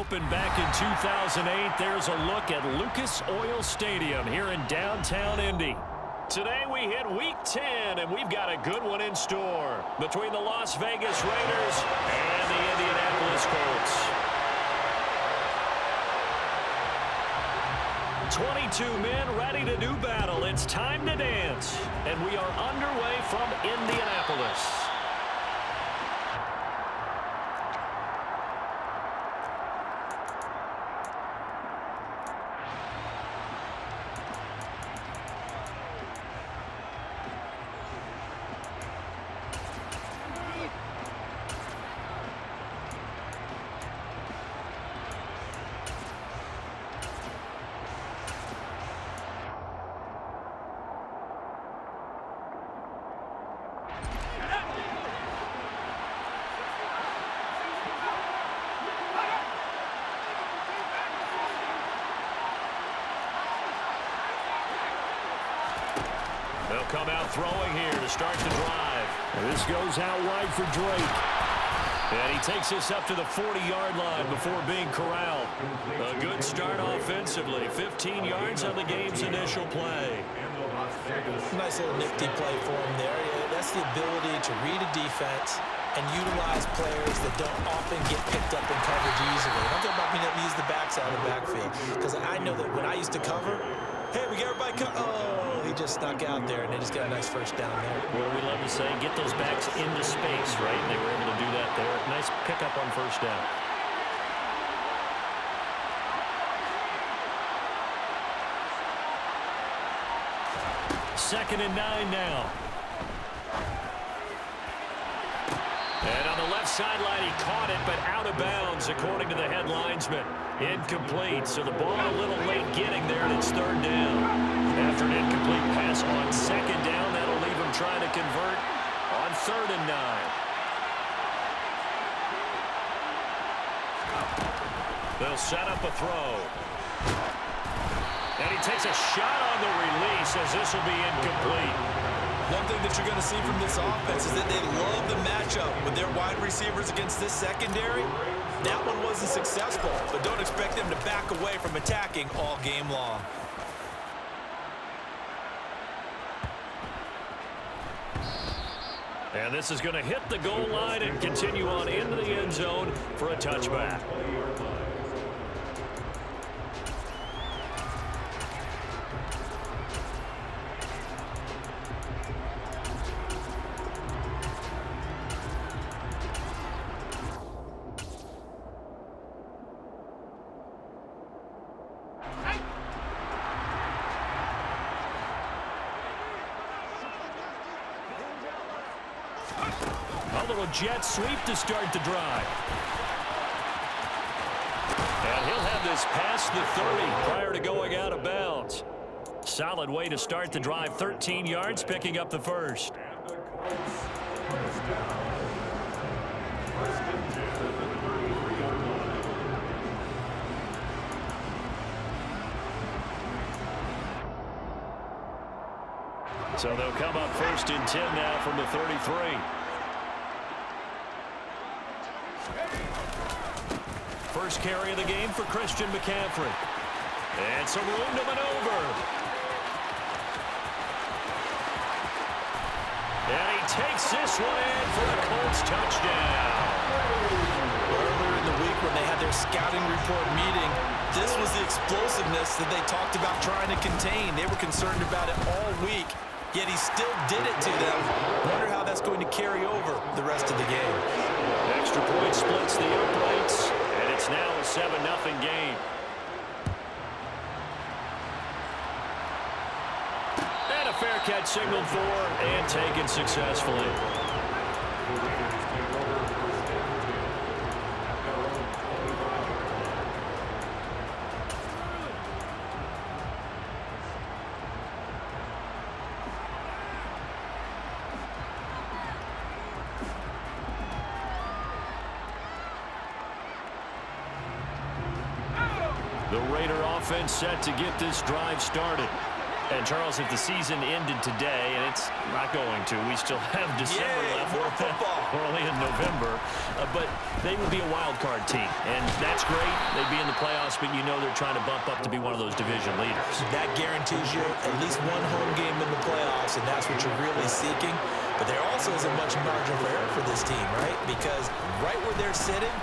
opened back in 2008. There's a look at Lucas Oil Stadium here in downtown Indy. Today we hit Week 10, and we've got a good one in store between the Las Vegas Raiders and the Indianapolis Colts. 22 men ready to do battle. It's time to dance, and we are underway from Indianapolis. They'll come out throwing here to start the drive. And this goes out wide for Drake. And he takes this up to the 40-yard line before being corralled. A good start offensively. 15 yards on the game's initial play. Nice little nifty play for him there. Yeah, that's the ability to read a defense and utilize players that don't often get picked up in coverage easily. I'm talking about being able to use the backs out of the backfield. Because I know that when I used to cover, hey, we got everybody oh, he just snuck out there, and they just got a nice first down there. Well, we love to say, get those backs into space, right? And they were able to do that there. Nice pickup on first down. Second and 9 now. And on the left sideline, he caught it, but out of bounds, according to the head linesman. Incomplete, so the ball a little late getting there, and it's third down. After an incomplete pass on second down, that'll leave him trying to convert on third and 9. They'll set up a throw. And he takes a shot on the release as this will be incomplete. One thing that you're going to see from this offense is that they love the matchup with their wide receivers against this secondary. That one wasn't successful, but don't expect them to back away from attacking all game long. And this is going to hit the goal line and continue on into the end zone for a touchback. A little jet sweep to start the drive. And he'll have this past the 30 prior to going out of bounds. Solid way to start the drive. 13 yards, picking up the first. So they'll come up first and 10 now from the 33. First carry of the game for Christian McCaffrey. And some room to maneuver. And he takes this one in for the Colts touchdown. Earlier in the week when they had their scouting report meeting, this was the explosiveness that they talked about trying to contain. They were concerned about it all week, yet he still did it to them. Wonder how that's going to carry over the rest of the game. Extra point splits the uprights. It's now a 7-0 game. And a fair catch signaled for and taken successfully. The Raider offense set to get this drive started. And, Charles, if the season ended today, and it's not going to, we still have December left. More football. We're only in November. But they would be a wild card team. And that's great. They'd be in the playoffs, but you know they're trying to bump up to be one of those division leaders. That guarantees you at least one home game in the playoffs, and that's what you're really seeking. But there also isn't much margin for error for this team, right? Because right where they're sitting,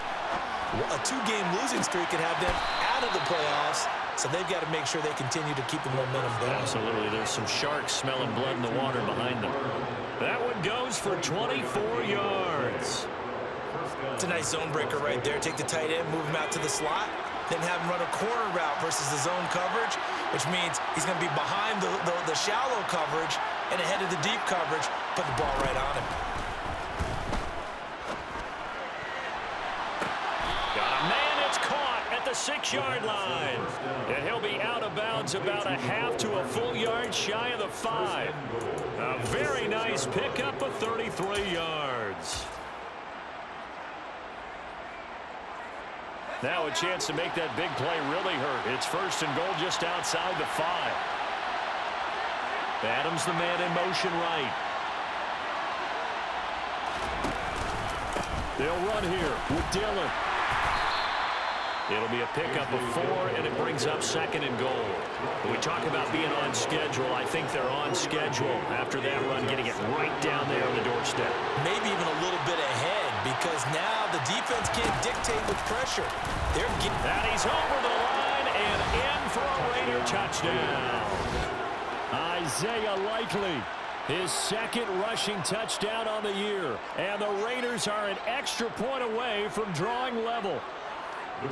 a 2-game losing streak could have them out of the playoffs. So they've got to make sure they continue to keep the momentum going. Absolutely. There's some sharks smelling blood in the water behind them. That one goes for 24 yards. It's a nice zone breaker right there. Take the tight end, move him out to the slot, then have him run a corner route versus the zone coverage, which means he's going to be behind the shallow coverage and ahead of the deep coverage. Put the ball right on him. Got a man. It's caught at the 6-yard line. And he'll be out of bounds about a half to a full yard shy of the 5. A very nice pickup of 33 yards. Now a chance to make that big play really hurt. It's 1st and goal just outside the 5. Adams the man in motion right. They'll run here with Dillon. It'll be a pickup of 4, and it brings up 2nd and goal. When we talk about being on schedule, I think they're on schedule after that run, getting it right down there on the doorstep. Maybe even a little bit ahead, because now the defense can't dictate with pressure. And he's over the line and in for a Raider touchdown. Isaiah Likely, his 2nd rushing touchdown on the year. And the Raiders are an extra point away from drawing level.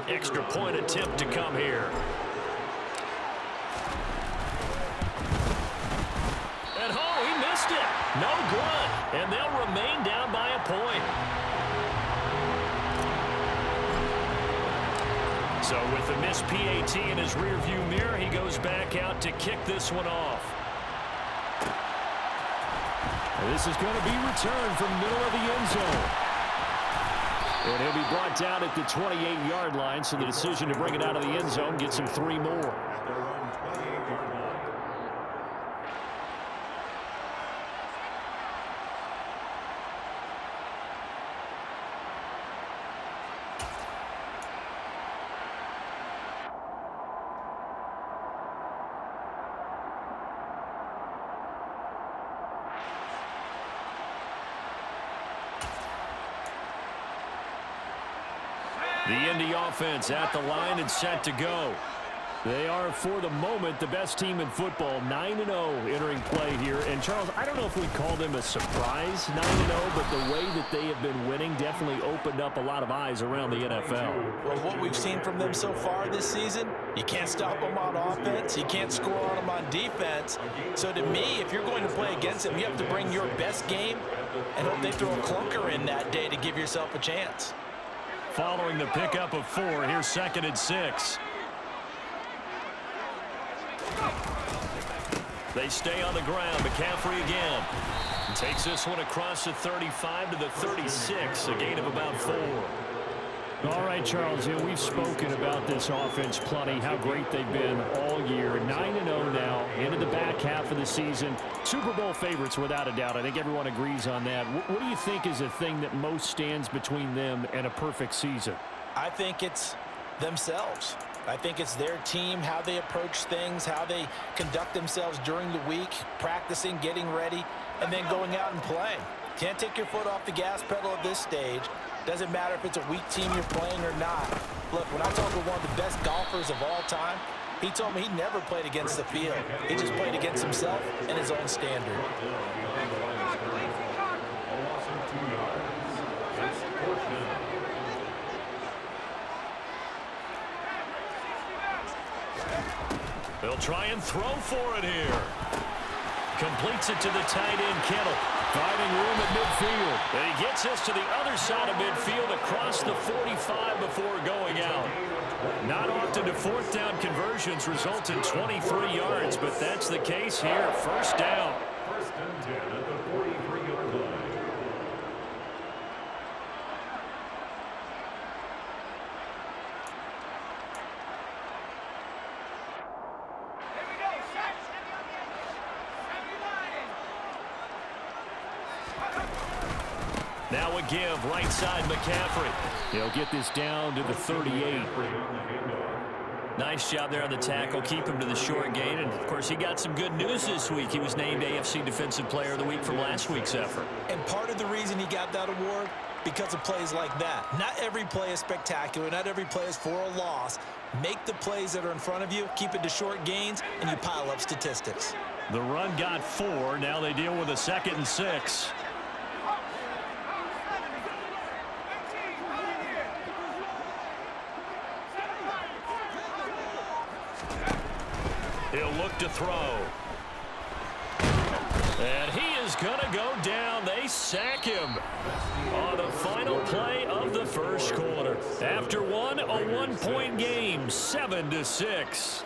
Extra point attempt to come here. And he missed it. No good. And they'll remain down by a point. So with the missed PAT in his rearview mirror, he goes back out to kick this one off. This is going to be returned from middle of the end zone. And he'll be brought down at the 28-yard line, so the decision to bring it out of the end zone gets him 3 more. The Indy offense at the line and set to go. They are, for the moment, the best team in football, 9-0 entering play here. And, Charles, I don't know if we'd call them a surprise 9-0, but the way that they have been winning definitely opened up a lot of eyes around the NFL. Well, what we've seen from them so far this season, you can't stop them on offense. You can't score on them on defense. So, to me, if you're going to play against them, you have to bring your best game and hope they throw a clunker in that day to give yourself a chance. Following the pickup of 4, here's 2nd and 6. They stay on the ground. McCaffrey again. Takes this one across the 35 to the 36, a gain of about 4. All right, Charles, we've spoken about this offense plenty, how great they've been all year. 9-0 now, into the back half of the season. Super Bowl favorites, without a doubt. I think everyone agrees on that. What do you think is the thing that most stands between them and a perfect season? I think it's themselves. I think it's their team, how they approach things, how they conduct themselves during the week, practicing, getting ready, and then going out and playing. Can't take your foot off the gas pedal at this stage. Doesn't matter if it's a weak team you're playing or not. Look, when I talk with one of the best golfers of all time, he told me he never played against the field. He just played against himself and his own standard. They'll try and throw for it here. Completes it to the tight end, Kittle. Finding room at midfield. And he gets us to the other side of midfield across the 45 before going out. Not often do 4th down conversions result in 23 yards, but that's the case here. 1st down. 1st and 10 at the 43-yard line. Now a give, right side McCaffrey. He'll get this down to the 38. Nice job there on the tackle. Keep him to the short gain. And, of course, he got some good news this week. He was named AFC Defensive Player of the Week from last week's effort. And part of the reason he got that award, because of plays like that. Not every play is spectacular. Not every play is for a loss. Make the plays that are in front of you, keep it to short gains, and you pile up statistics. The run got 4. Now they deal with a 2nd and 6. He'll look to throw. And he is going to go down. They sack him on the final play of the first quarter. After one, a 1-point game, 7-6.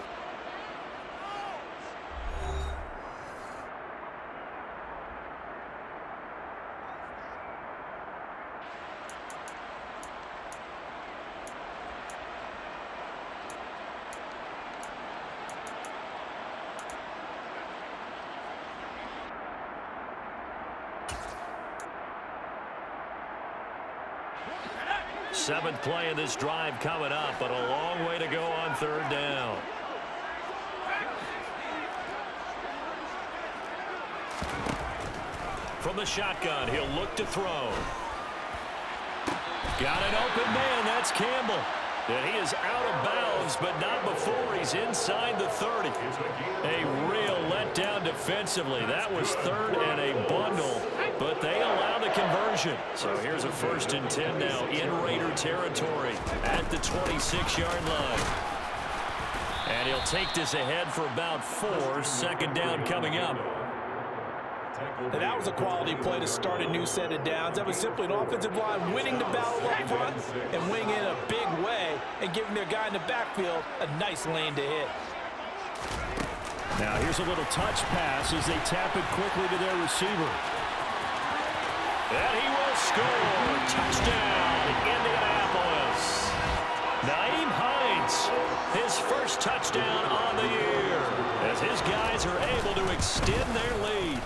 Seventh play of this drive coming up, but a long way to go on 3rd down. From the shotgun, he'll look to throw. Got an open man. That's Campbell. And he is out of bounds, but not before he's inside the 30. A real letdown defensively. That was 3rd and a bundle, but they allow the conversion. So here's a 1st and 10 now in Raider territory at the 26-yard line. And he'll take this ahead for about 4. 2nd down coming up. And that was a quality play to start a new set of downs. That was simply an offensive line winning the battle up front and winning in a big way and giving their guy in the backfield a nice lane to hit. Now here's a little touch pass as they tap it quickly to their receiver. And he will score. Touchdown, Indianapolis. Nyheim Hines, his first touchdown on the year, as his guys are able to extend their lead.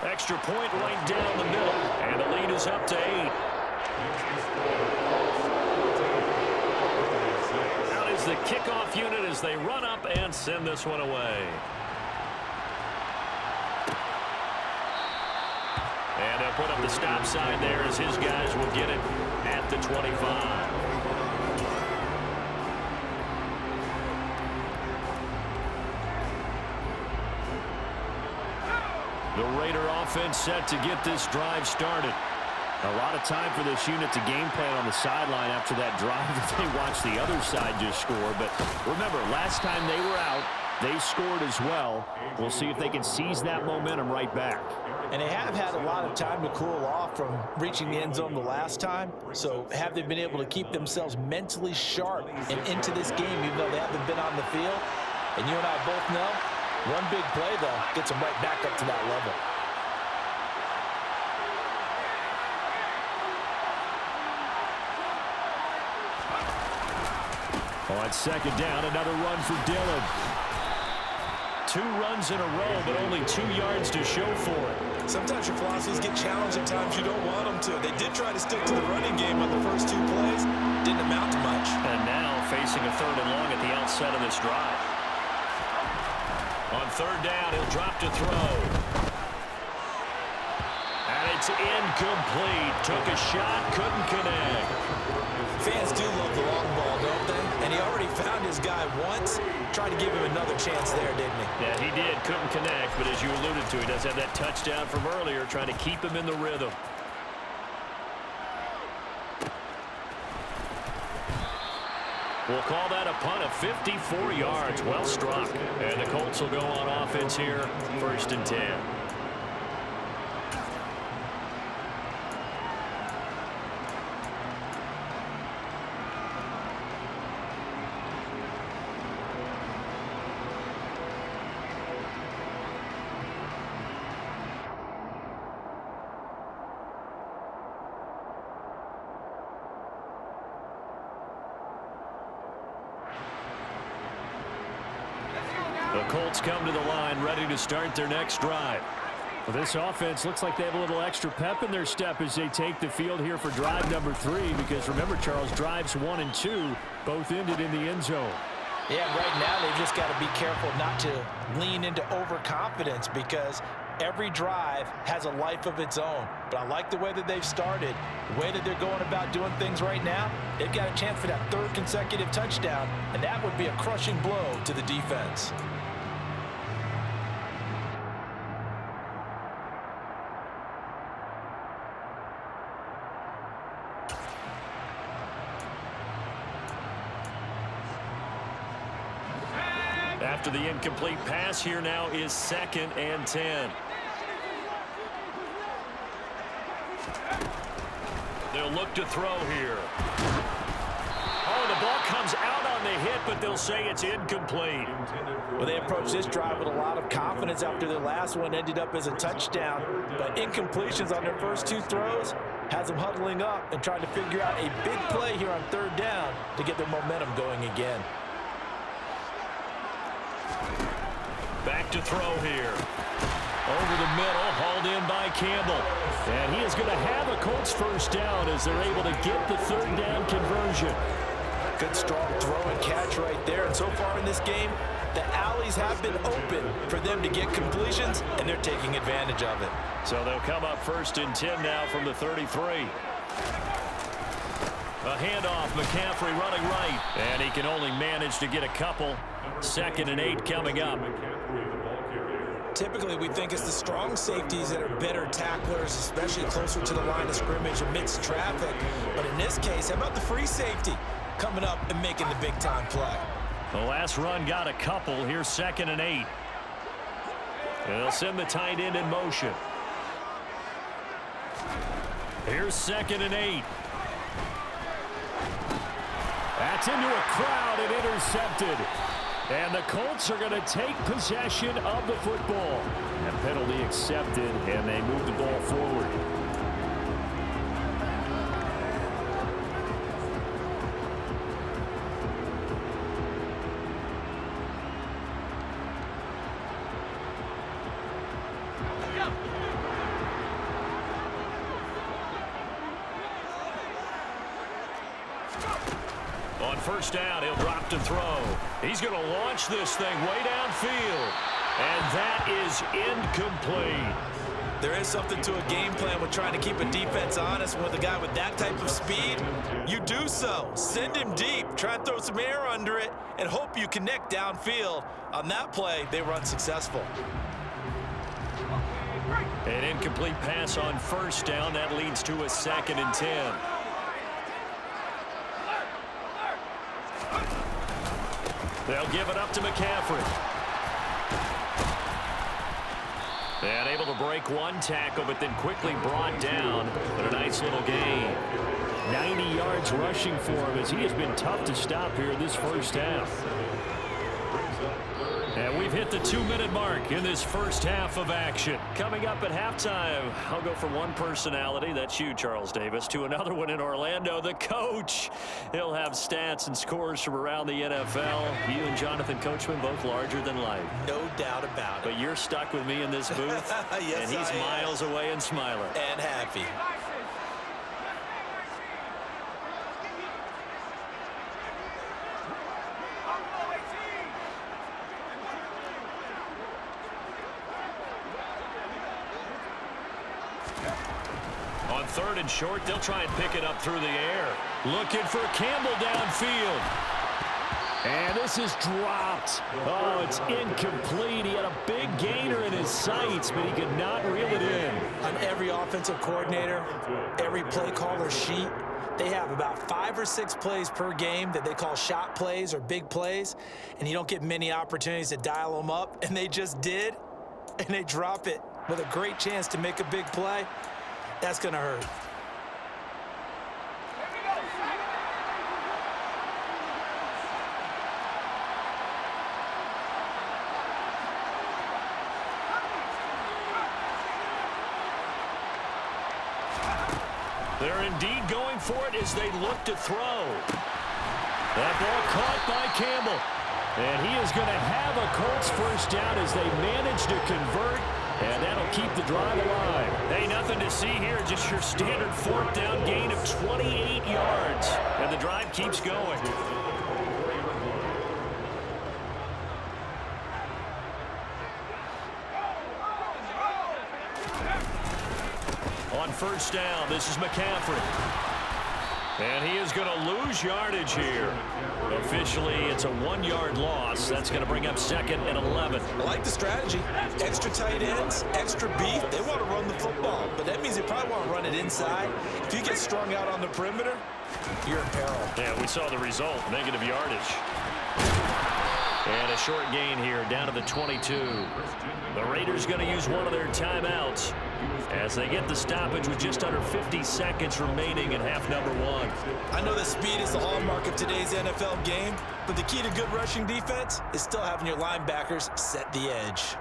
Extra point right down the middle, and the lead is up to 8. Out is the kickoff unit as they run up and send this one away. And they'll put up the stop sign there as his guys will get it at the 25. The Raider offense set to get this drive started. A lot of time for this unit to game plan on the sideline after that drive that they watched the other side just score. But remember, last time they were out, they scored as well. We'll see if they can seize that momentum right back. And they have had a lot of time to cool off from reaching the end zone the last time. So have they been able to keep themselves mentally sharp and into this game even though they haven't been on the field? And you and I both know, one big play, though, gets them right back up to that level. On 2nd down, another run for Dillon. 2 runs in a row, but only 2 yards to show for it. Sometimes your philosophies get challenged at times you don't want them to. They did try to stick to the running game on the first 2 plays. Didn't amount to much. And now facing a 3rd and long at the outset of this drive. On 3rd down, he'll drop to throw. And it's incomplete. Took a shot, couldn't connect. Fans do love the long ball, don't they? And he already found his guy once. Tried to give him another chance there, didn't he? Yeah, he did. Couldn't connect, but as you alluded to, he does have that touchdown from earlier, trying to keep him in the rhythm. We'll call that a punt of 54 yards. Well struck. And the Colts will go on offense here, 1st and 10. The Colts come to the line ready to start their next drive. Well, this offense looks like they have a little extra pep in their step as they take the field here for drive number 3, because remember, Charles, drives 1 and 2 both ended in the end zone. Yeah, right now they've just got to be careful not to lean into overconfidence, because every drive has a life of its own. But I like the way that they've started, the way that they're going about doing things right now. They've got a chance for that 3rd consecutive touchdown, and that would be a crushing blow to the defense. After the incomplete pass, here now is 2nd and 10. They'll look to throw here. Oh, the ball comes out on the hit, but they'll say it's incomplete. Well, they approached this drive with a lot of confidence after their last one ended up as a touchdown. But incompletions on their first 2 throws has them huddling up and trying to figure out a big play here on 3rd down to get their momentum going again. Back to throw here. Over the middle, hauled in by Campbell. And he is going to have a Colts first down as they're able to get the 3rd down conversion. Good strong throw and catch right there. And so far in this game, the alleys have been open for them to get completions, and they're taking advantage of it. So they'll come up 1st and 10 now from the 33. A handoff, McCaffrey running right. And he can only manage to get a couple. 2nd and 8 coming up. Typically, we think it's the strong safeties that are better tacklers, especially closer to the line of scrimmage amidst traffic. But in this case, how about the free safety coming up and making the big-time play? The last run got a couple. Here's 2nd and 8. They'll send the tight end in motion. Here's 2nd and 8. That's into a crowd and intercepted. And the Colts are going to take possession of the football. And penalty accepted, and they move the ball forward. On 1st down, he'll drop to throw. He's going to launch this thing way downfield. And that is incomplete. There is something to a game plan with trying to keep a defense honest. With a guy with that type of speed, you do so. Send him deep. Try and throw some air under it and hope you connect downfield. On that play, they were unsuccessful. An incomplete pass on 1st down. That leads to a 2nd and 10. They'll give it up to McCaffrey. And able to break 1 tackle, but then quickly brought down. But a nice little gain. 90 yards rushing for him as he has been tough to stop here this first half. And we've hit the 2-minute mark in this first half of action. Coming up at halftime, I'll go from one personality, that's you, Charles Davis, to another one in Orlando, the coach. He'll have stats and scores from around the NFL. You and Jonathan Coachman, both larger than life. No doubt about it. But you're stuck with me in this booth, yes, and he's miles away and smiling. And happy. On 3rd and short, they'll try and pick it up through the air. Looking for Campbell downfield. And this is dropped. Oh, it's incomplete. He had a big gainer in his sights, but he could not reel it in. On every offensive coordinator, every play caller sheet, they have about 5 or 6 plays per game that they call shot plays or big plays, and you don't get many opportunities to dial them up, and they just did, and they drop it with a great chance to make a big play. That's going to hurt. They're indeed going for it as they look to throw. That ball caught by Campbell. And he is going to have a Colts first down as they manage to convert. And that'll keep the drive alive. Hey, nothing to see here. Just your standard fourth down gain of 28 yards. And the drive keeps going. On first down, this is McCaffrey. And he is going to lose yardage here. Officially, it's a 1-yard loss. That's going to bring up 2nd and 11. I like the strategy. Extra tight ends, extra beef. They want to run the football, but that means they probably want to run it inside. If you get strung out on the perimeter, you're in peril. Yeah, we saw the result, negative yardage. And a short gain here, down to the 22. The Raiders going to use one of their timeouts as they get the stoppage with just under 50 seconds remaining in half number 1. I know that speed is the hallmark of today's NFL game, but the key to good rushing defense is still having your linebackers set the edge.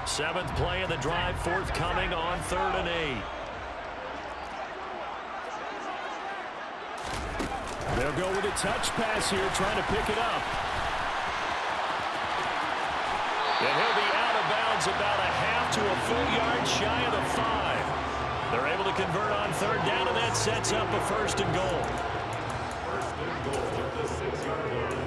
7th play of the drive, forthcoming on 3rd and 8. They'll go with a touch pass here, trying to pick it up. And he'll be out of bounds about a half to a full yard shy of the 5. They're able to convert on 3rd down, and that sets up a 1st and goal. First and goal at the 6-yard line.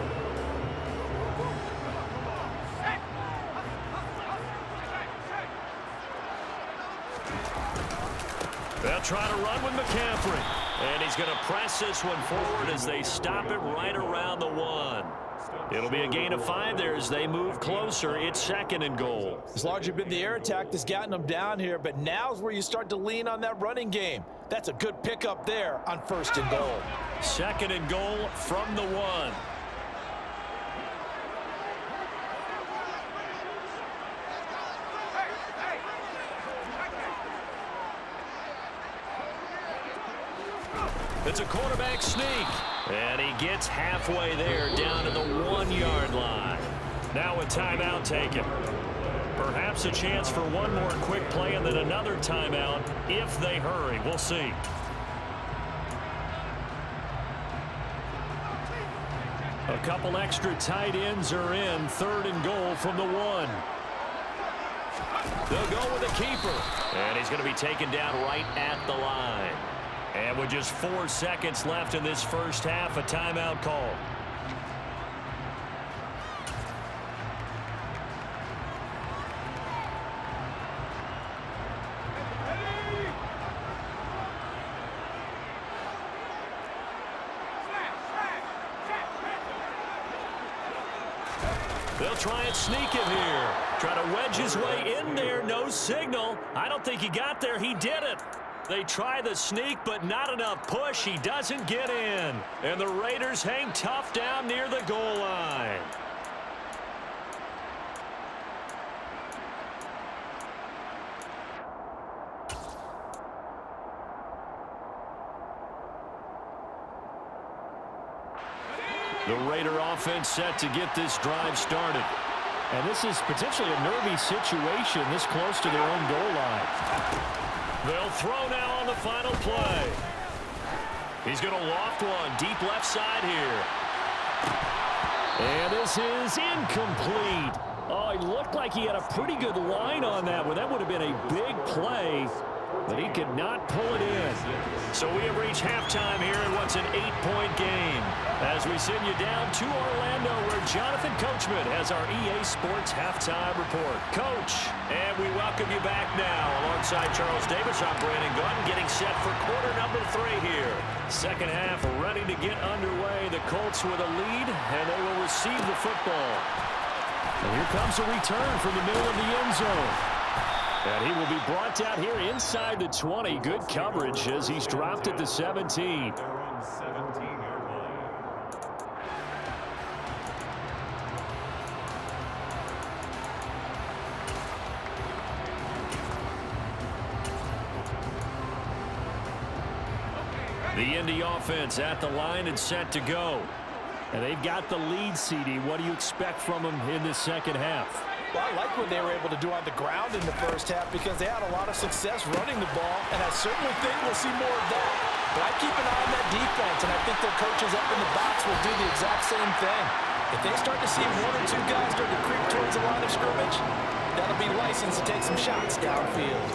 They'll try to run with McCaffrey. And he's going to press this one forward as they stop it right around the 1. It'll be a gain of 5 there as they move closer. It's 2nd and goal. It's largely been the air attack that's gotten them down here, but now's where you start to lean on that running game. That's a good pickup there on 1st and goal. 2nd and goal from the 1. It's a quarterback sneak. And he gets halfway there, down to the 1-yard line. Now a timeout taken. Perhaps a chance for one more quick play and then another timeout if they hurry. We'll see. A couple extra tight ends are in. 3rd and goal from the 1. They'll go with a keeper. And he's going to be taken down right at the line. And with just 4 seconds left in this first half, a timeout call. They'll try and sneak him here. Try to wedge his way in there. No signal. I don't think he got there. He did it. They try the sneak, but not enough push. He doesn't get in. And the Raiders hang tough down near the goal line. The Raider offense set to get this drive started. And this is potentially a nervy situation this close to their own goal line. They'll throw now on the final play. He's going to loft one deep left side here. And this is incomplete. Oh, it looked like he had a pretty good line on that one. That would have been a big play, but he could not pull it in. So we have reached halftime here in what's an 8-point game. As we send you down to Orlando, where Jonathan Coachman has our EA Sports Halftime Report. Coach, and we welcome you back now. Alongside Charles Davis, I'm Brandon Gunn, getting set for quarter number 3 here. Second half ready to get underway. The Colts with a lead, and they will receive the football. And here comes a return from the middle of the end zone. And he will be brought down here inside the 20. Good coverage as he's dropped at the 17. The Indy offense at the line and set to go. And they've got the lead, CD. What do you expect from them in this second half? Well, I like what they were able to do on the ground in the first half because they had a lot of success running the ball, and I certainly think we'll see more of that. But I keep an eye on that defense, and I think their coaches up in the box will do the exact same thing. If they start to see one or two guys start to creep towards the line of scrimmage, that'll be license to take some shots downfield.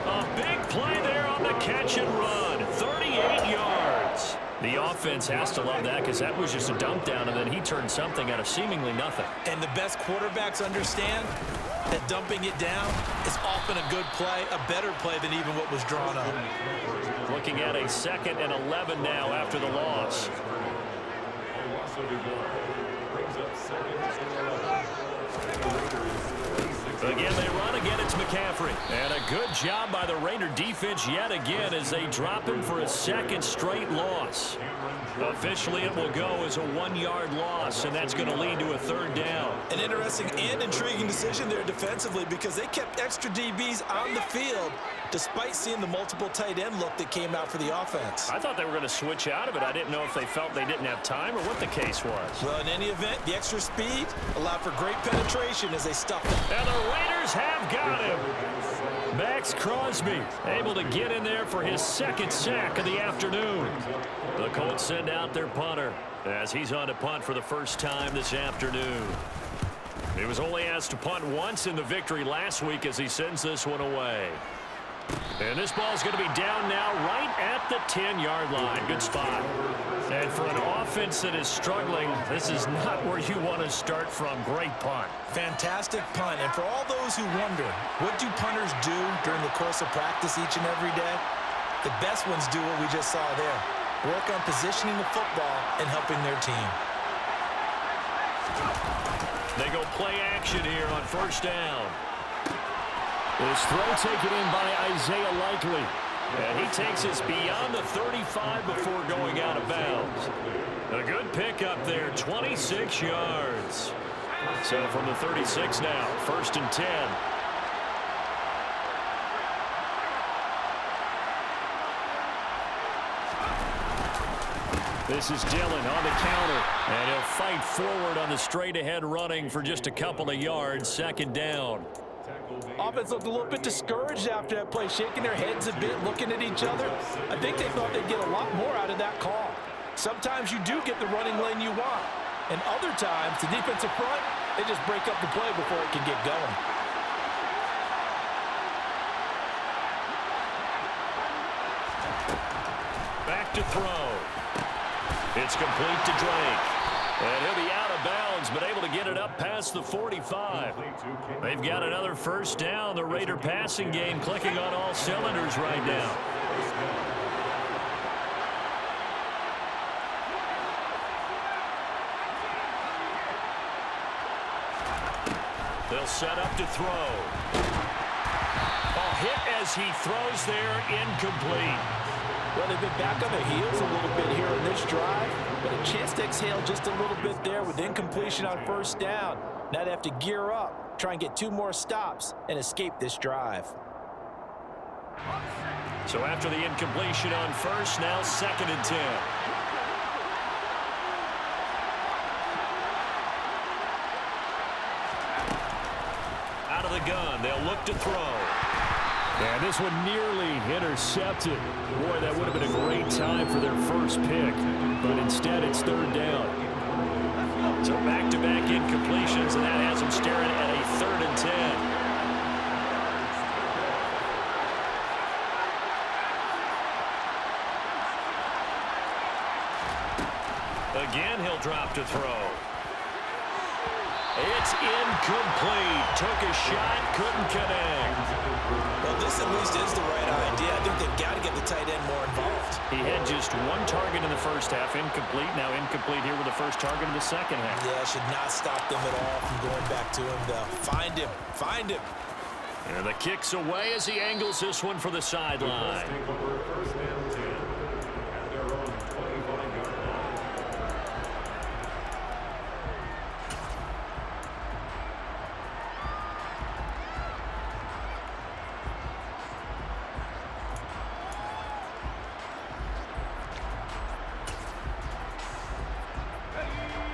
A big play there on the catch and run. 38 yards. The offense has to love that because that was just a dump down, and then he turned something out of seemingly nothing. And the best quarterbacks understand that dumping it down is often a good play, a better play than even what was drawn up. Looking at a 2nd and 11 now after the loss. Again, they run. Again, it's McCaffrey. And a good job by the Raider defense yet again as they drop him for a 2nd straight loss. Officially, it will go as a 1-yard loss, and that's going to lead to a 3rd down. An interesting and intriguing decision there defensively because they kept extra DBs on the field despite seeing the multiple tight end look that came out for the offense. I thought they were going to switch out of it. I didn't know if they felt they didn't have time or what the case was. Well, in any event, the extra speed allowed for great penetration as they stuffed it. And the Raiders have got him. Max Crosby able to get in there for his 2nd sack of the afternoon. The Colts send out their punter as he's on to punt for the first time this afternoon. He was only asked to punt once in the victory last week as he sends this one away. And this ball's going to be down now right at the 10-yard line. Good spot. And for an offense that is struggling, this is not where you want to start from. Great punt. Fantastic punt. And for all those who wonder, what do punters do during the course of practice each and every day? The best ones do what we just saw there. Work on positioning the football and helping their team. They go play action here on 1st down. This throw taken in by Isaiah Likely. And he takes us beyond the 35 before going out of bounds. A good pickup there, 26 yards. So from the 36 now, 1st and 10. This is Dillon on the counter. And he'll fight forward on the straight-ahead running for just a couple of yards, 2nd down. Offense looked a little bit discouraged after that play, shaking their heads a bit, looking at each other. I think they thought they'd get a lot more out of that call. Sometimes you do get the running lane you want, and other times, the defensive front, they just break up the play before it can get going. Back to throw. It's complete to Drake. And he'll be out of bounds, but able to get it up past the 45. They've got another 1st down. The Raider passing game clicking on all cylinders right now. They'll set up to throw. A hit as he throws there, incomplete. Well, they've been back on their heels a little bit here in this drive, but a chance to exhale just a little bit there with incompletion on 1st down. Now they have to gear up, try and get 2 more stops, and escape this drive. So after the incompletion on 1st, now 2nd and 10. Out of the gun, they'll look to throw. And this one nearly intercepted. Boy, that would have been a great time for their first pick. But instead, it's 3rd down. So back-to-back incompletions, and that has them staring at a 3rd and 10. Again, he'll drop to throw. It's incomplete. Took a shot, couldn't connect. Well, this at least is the right idea. I think they've got to get the tight end more involved. He had just 1 target in the 1st half, incomplete. Now incomplete here with the 1st target in the 2nd half. Yeah, should not stop them at all from going back to him, though. Find him. Find him. And the kick's away as he angles this one for the sideline.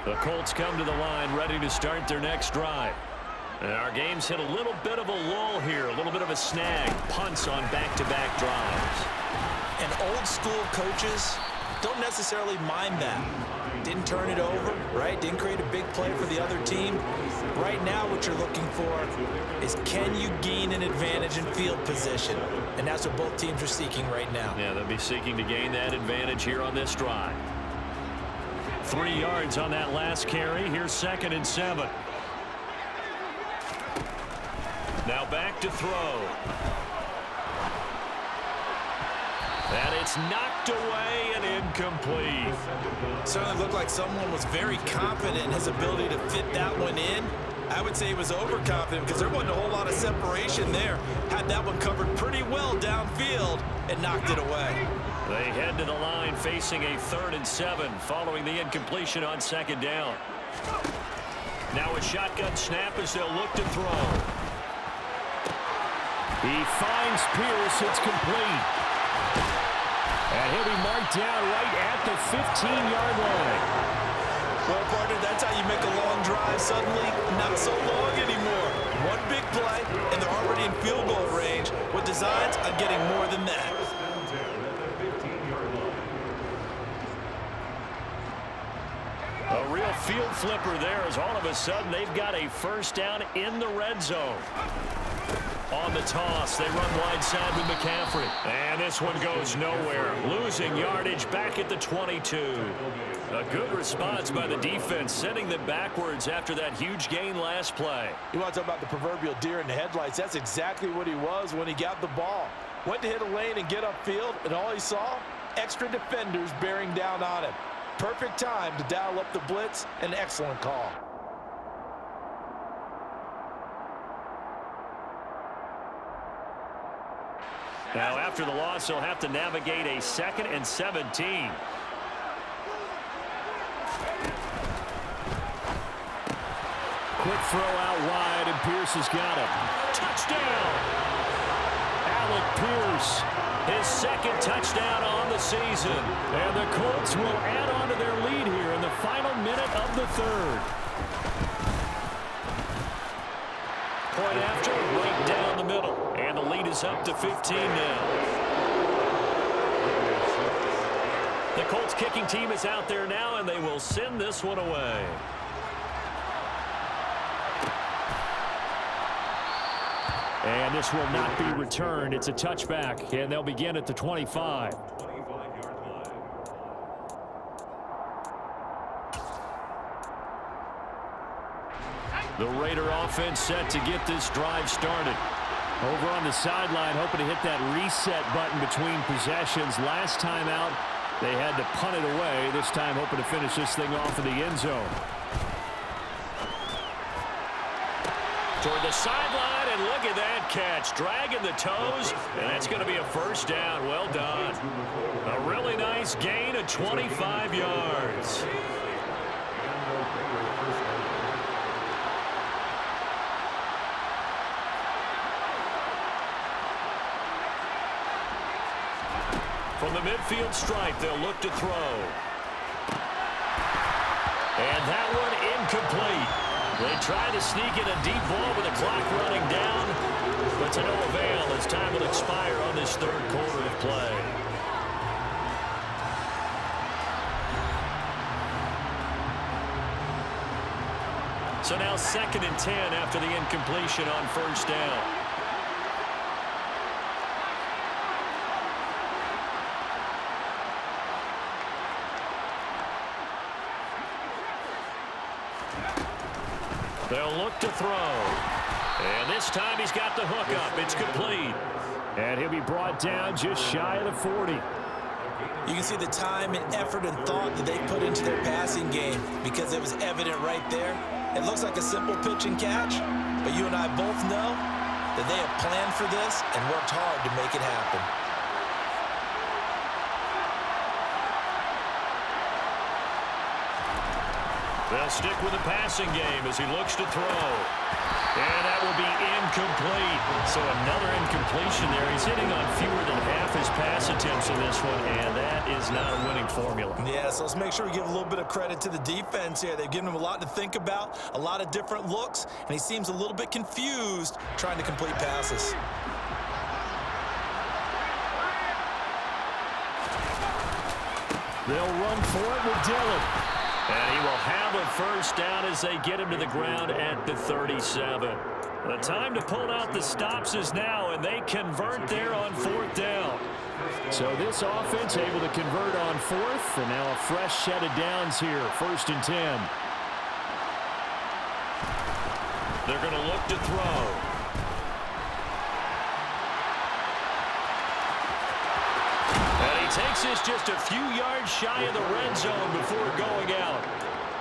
The Colts come to the line ready to start their next drive. And our game's hit a little bit of a lull here, a little bit of a snag. Punts on back-to-back drives. And old school coaches don't necessarily mind that. Didn't turn it over, right? Didn't create a big play for the other team. Right now what you're looking for is, can you gain an advantage in field position? And that's what both teams are seeking right now. Yeah, they'll be seeking to gain that advantage here on this drive. 3 yards on that last carry. Here's 2nd and 7. Now back to throw. And it's knocked away and incomplete. Certainly looked like someone was very confident in his ability to fit that one in. I would say he was overconfident because there wasn't a whole lot of separation there. Had that one covered pretty well downfield and knocked it away. They head to the line facing a 3rd and 7 following the incompletion on 2nd down. Now a shotgun snap as they'll look to throw. He finds Pierce. It's complete. And he'll be marked down right at the 15-yard line. Well, partner, that's how you make a long drive suddenly not so long anymore. One big play, and they're already in field goal range with designs on getting more than that. A real field flipper there as all of a sudden they've got a 1st down in the red zone. On the toss, they run wide side with McCaffrey. And this one goes nowhere. Losing yardage back at the 22. A good response by the defense, sending them backwards after that huge gain last play. You want to talk about the proverbial deer in the headlights? That's exactly what he was when he got the ball. Went to hit a lane and get upfield, and all he saw? Extra defenders bearing down on him. Perfect time to dial up the blitz. An excellent call. Now, after the loss, they'll have to navigate a 2nd and 17. Quick throw out wide, and Pierce has got it. Touchdown! Alec Pierce, his 2nd touchdown on the season. And the Colts will add on to their lead here in the final minute of the 3rd. Point after, right down the middle. And the lead is up to 15 now. The Colts kicking team is out there now, and they will send this one away. And this will not be returned. It's a touchback, and they'll begin at the 25. The Raider offense set to get this drive started. Over on the sideline, hoping to hit that reset button between possessions. Last time out, they had to punt it away. This time, hoping to finish this thing off in the end zone. Toward the sideline, and look at that catch. Dragging the toes, and that's going to be a 1st down. Well done. A really nice gain of 25 yards. From the midfield stripe, they'll look to throw. And that one incomplete. They try to sneak in a deep ball with the clock running down, but to no avail as time will expire on this 3rd quarter of play. So now 2nd and 10 after the incompletion on 1st down. They'll look to throw. And this time he's got the hook up. It's complete. And he'll be brought down just shy of the 40. You can see the time and effort and thought that they put into their passing game because it was evident right there. It looks like a simple pitch and catch, but you and I both know that they have planned for this and worked hard to make it happen. They'll stick with the passing game as he looks to throw. And that will be incomplete. So another incompletion there. He's hitting on fewer than half his pass attempts in this one, and that is not a winning formula. Yeah, so let's make sure we give a little bit of credit to the defense here. They've given him a lot to think about, a lot of different looks, and he seems a little bit confused trying to complete passes. They'll run for it with Dillon. And he will have a first down as they get him to the ground at the 37. The time to pull out the stops is now, and they convert there on 4th down. So this offense able to convert on 4th, and now a fresh set of downs here, 1st and 10. They're going to look to throw. And he takes this just a few yards shy of the red zone before going out.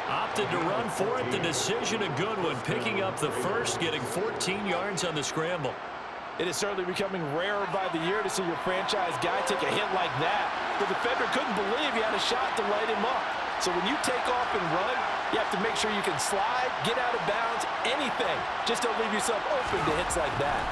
Opted to run for it. The decision a good one. Picking up the first, getting 14 yards on the scramble. It is certainly becoming rarer by the year to see your franchise guy take a hit like that. The defender couldn't believe he had a shot to light him up. So when you take off and run, you have to make sure you can slide, get out of bounds, anything. Just don't leave yourself open to hits like that.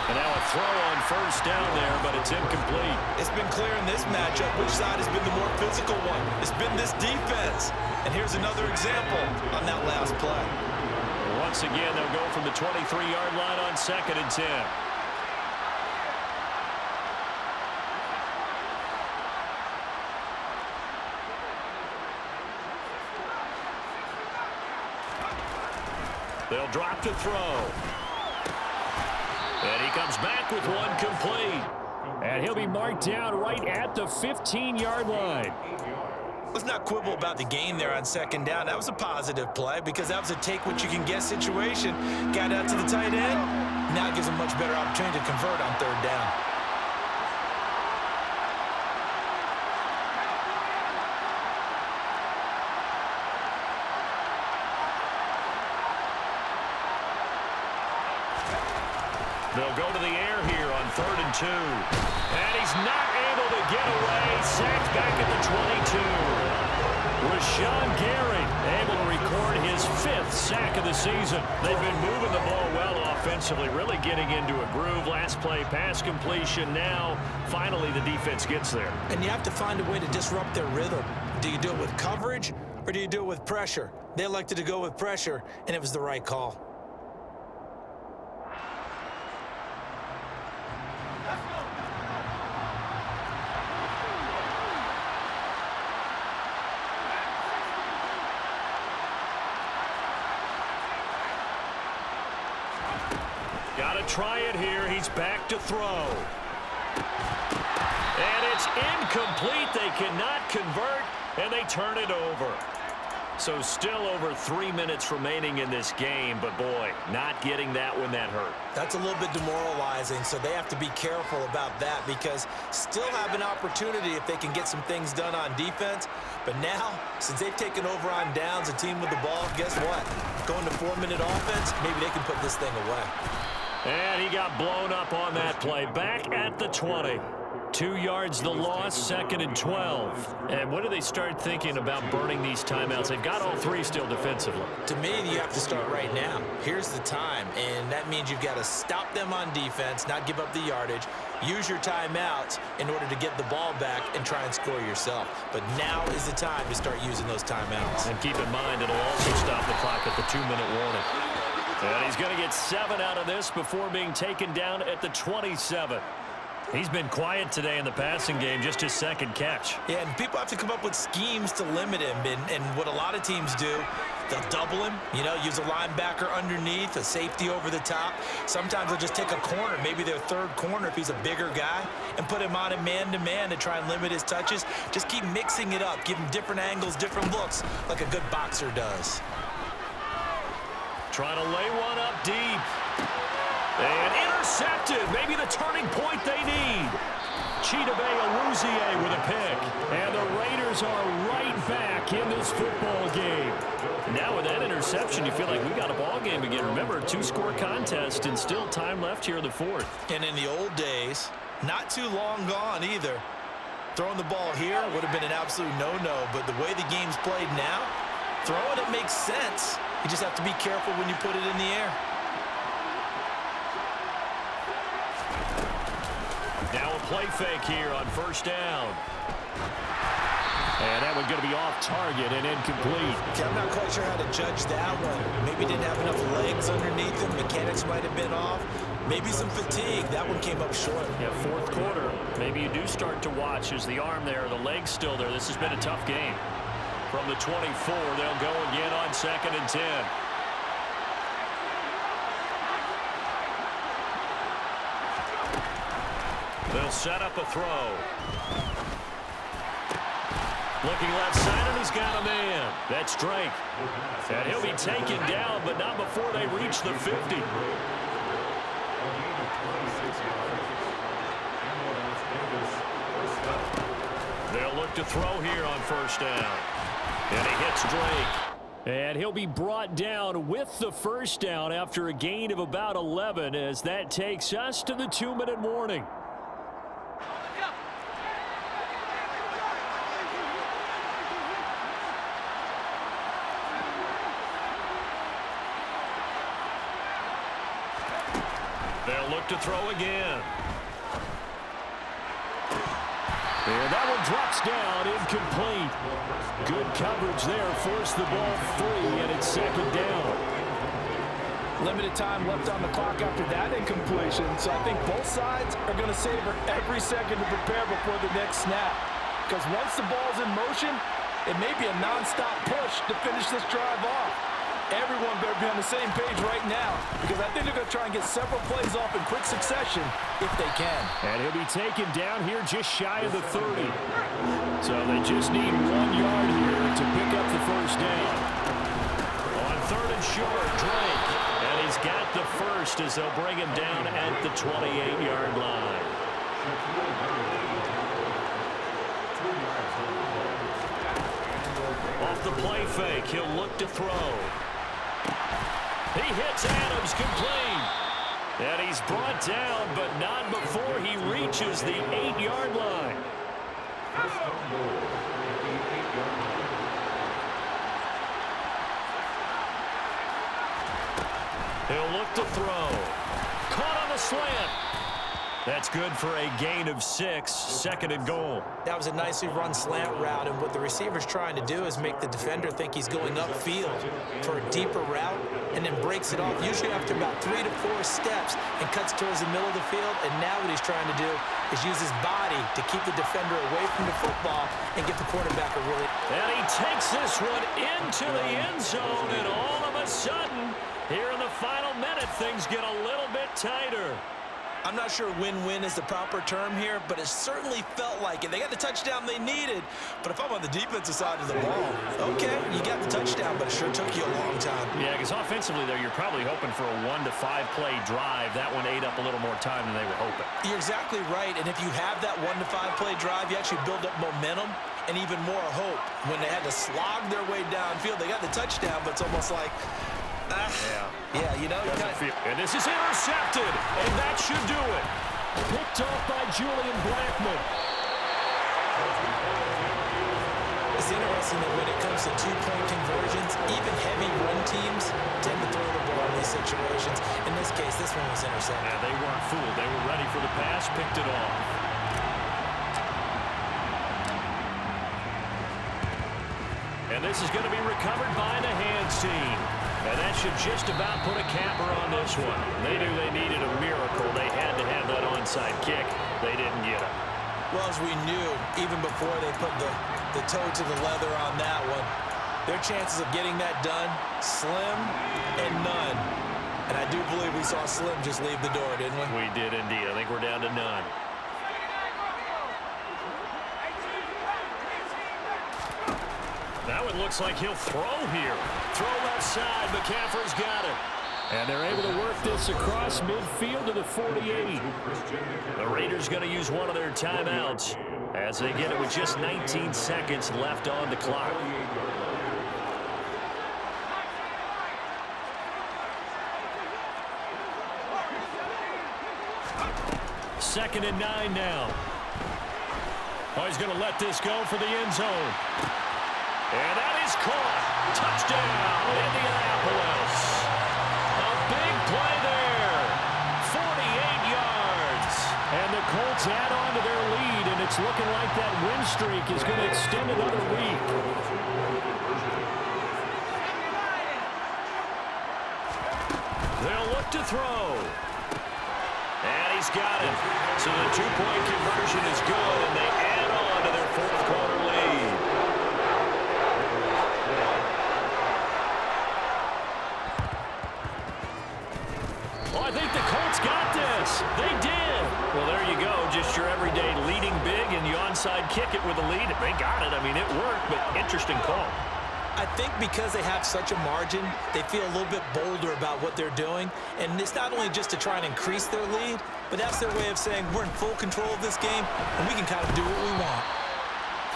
And now a throw on first down there, but it's incomplete. It's been clear in this matchup which side has been the more physical one. It's been this defense. And here's another example on that last play. Once again, they'll go from the 23-yard line on 2nd and 10. They'll drop to throw. And he comes back with one complete. And he'll be marked down right at the 15-yard line. Let's not quibble about the gain there on 2nd down. That was a positive play because that was a take-what-you-can-get situation. Got out to the tight end. Now it gives him a much better opportunity to convert on 3rd down. They'll go to the air here on 3rd and 2. And he's not able to get away. Sacked back at the 22. Rashawn Gary able to record his 5th sack of the season. They've been moving the ball well offensively, really getting into a groove. Last play, pass completion. Now, finally, the defense gets there. And you have to find a way to disrupt their rhythm. Do you do it with coverage or do you do it with pressure? They elected to go with pressure, and it was the right call. Got to try it here. He's back to throw. And it's incomplete. They cannot convert, and they turn it over. So still over 3 minutes remaining in this game, but boy, not getting that when that hurt. That's a little bit demoralizing, so they have to be careful about that because still have an opportunity if they can get some things done on defense. But now, since they've taken over on downs, a team with the ball, guess what? Going to 4-minute offense, maybe they can put this thing away. And he got blown up on that play. Back at the 20. 2 yards the loss, 2nd and 12. And when do they start thinking about burning these timeouts? They've got all 3 still defensively. To me, you have to start right now. Here's the time, and that means you've got to stop them on defense, not give up the yardage, use your timeouts in order to get the ball back and try and score yourself. But now is the time to start using those timeouts. And keep in mind, it'll also stop the clock at the 2-minute warning. And he's going to get 7 out of this before being taken down at the 27. He's been quiet today in the passing game, just his 2nd catch. Yeah, and people have to come up with schemes to limit him. And what a lot of teams do, they'll double him, use a linebacker underneath, a safety over the top. Sometimes they'll just take a corner, maybe their 3rd corner if he's a bigger guy, and put him on a man-to-man to try and limit his touches. Just keep mixing it up, give him different angles, different looks, like a good boxer does. Trying to lay one up deep. And intercepted. Maybe the turning point they need. Chidobe Awuzie with a pick. And the Raiders are right back in this football game. Now with that interception, you feel like we got a ball game again. Remember, 2-score contest and still time left here in the 4th. And in the old days, not too long gone either, throwing the ball here would have been an absolute no-no. But the way the game's played now, throwing it makes sense. You just have to be careful when you put it in the air. Now a play fake here on 1st down. And that one's going to be off target and incomplete. Okay, I'm not quite sure how to judge that one. Maybe didn't have enough legs underneath him. Mechanics might have been off. Maybe some fatigue. That one came up short. Yeah, fourth quarter. Maybe you do start to watch as the arm there, the leg's still there. This has been a tough game. From the 24, they'll go again on 2nd and 10. They'll set up a throw. Looking left side, and he's got a man. That's Drake. And he'll be taken down, but not before they reach the 50. They'll look to throw here on 1st down. And he hits Drake. And he'll be brought down with the 1st down after a gain of about 11 as that takes us to the 2-minute warning. They'll look to throw again. And that one drops down, incomplete. Good coverage there, forced the ball free, and it's 2nd down. Limited time left on the clock after that incompletion, so I think both sides are going to savor every second to prepare before the next snap. Because once the ball's in motion, it may be a nonstop push to finish this drive off. Everyone better be on the same page right now, because I think they're going to try and get several plays off in quick succession if they can. And he'll be taken down here just shy of the 30. So they just need 1 yard here to pick up the 1st down. On 3rd and short, Drake. And he's got the 1st as they'll bring him down at the 28-yard line. Off the play fake, he'll look to throw. He hits Adams complete. And he's brought down, but not before he reaches the 8-yard line. He'll look to throw. Caught on the slant. That's good for a gain of 6, 2nd and goal. That was a nicely run slant route, and what the receiver's trying to do is make the defender think he's going upfield for a deeper route, and then breaks it off, usually after about 3 to 4 steps, and cuts towards the middle of the field. And now what he's trying to do is use his body to keep the defender away from the football and get the quarterback a really... And he takes this one into the end zone, and all of a sudden, here in the final minute, things get a little bit tighter. I'm not sure win-win is the proper term here, but it certainly felt like it. They got the touchdown they needed, but if I'm on the defensive side of the ball, okay, you got the touchdown, but it sure took you a long time. Yeah, because offensively there, you're probably hoping for a 1 to 5 play drive. That one ate up a little more time than they were hoping. You're exactly right, and if you have that 1 to 5 play drive, you actually build up momentum and even more hope. When they had to slog their way downfield, they got the touchdown, but it's almost like... Yeah, you know. And this is intercepted, and that should do it. Picked off by Julian Blackman. It's interesting that when it comes to 2-point conversions, even heavy run teams tend to throw the ball in these situations. In this case, this one was intercepted. Yeah, they weren't fooled. They were ready for the pass, picked it off. And this is going to be recovered by the hands team. And that should just about put a capper on this one. They knew they needed a miracle. They had to have that onside kick. They didn't get it. Well, as we knew, even before they put the toe to the leather on that one, their chances of getting that done, slim and none. And I do believe we saw Slim just leave the door, didn't we? We did indeed. I think we're down to none. That one looks like he'll throw here. Throw left side. McCaffrey's got it. And they're able to work this across midfield to the 48. The Raiders going to use one of their timeouts as they get it with just 19 seconds left on the clock. Second and 9 now. Oh, he's going to let this go for the end zone. And that is caught. Touchdown, Indianapolis. A big play there. 48 yards. And the Colts add on to their lead, and it's looking like that win streak is going to extend another week. They'll look to throw. he's got it. So the two-point conversion is good, and they add on to their fourth-quarter lead. Well, I think the Colts got this. They did. Well, there you go. Just your everyday leading big, and you onside kick it with a lead. They got it. I mean, it worked, but interesting call. I think because they have such a margin, they feel a little bit bolder about what they're doing. And it's not only just to try and increase their lead, but that's their way of saying we're in full control of this game, and we can kind of do what we want.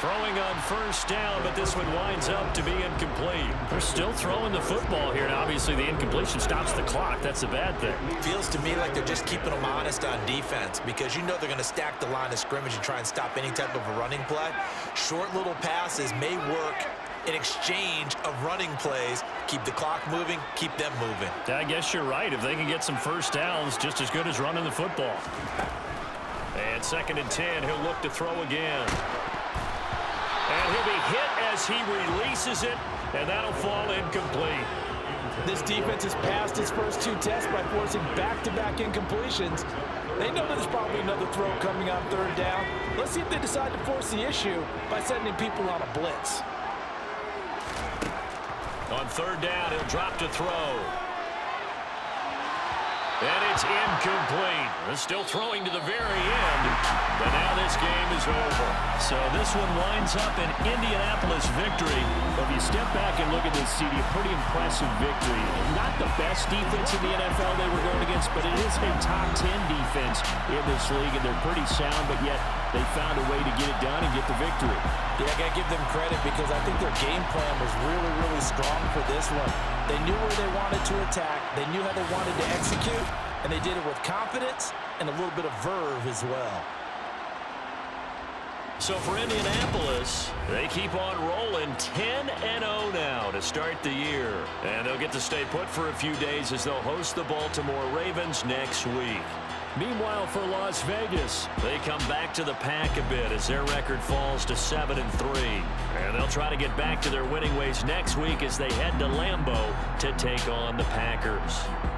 Throwing on first down, but this one winds up to be incomplete. They're still throwing the football here, and obviously the incompletion stops the clock. That's a bad thing. Feels to me like they're just keeping them honest on defense because you know they're going to stack the line of scrimmage and try and stop any type of a running play. Short little passes may work in exchange of running plays. Keep the clock moving, keep them moving. I guess you're right. If they can get some first downs, just as good as running the football. And 2nd and 10, he'll look to throw again. And he'll be hit as he releases it, and that'll fall incomplete. This defense has passed its first two tests by forcing back-to-back incompletions. They know there's probably another throw coming on 3rd down. Let's see if they decide to force the issue by sending people on a blitz. On 3rd down, he'll drop to throw. And it's incomplete. They're still throwing to the very end, but now this game is over. So this one winds up an Indianapolis victory. But if you step back and look at this, CD, a pretty impressive victory. Not the best defense in the NFL they were going against, but it is a top 10 defense in this league, and they're pretty sound, but yet they found a way to get it done and get the victory. Yeah, I got to give them credit because I think their game plan was really, really strong for this one. They knew where they wanted to attack. They knew how they wanted to execute, and they did it with confidence and a little bit of verve as well. So for Indianapolis, they keep on rolling 10-0 now to start the year. And they'll get to stay put for a few days as they'll host the Baltimore Ravens next week. Meanwhile, for Las Vegas, they come back to the pack a bit as their record falls to 7-3. And they'll try to get back to their winning ways next week as they head to Lambeau to take on the Packers.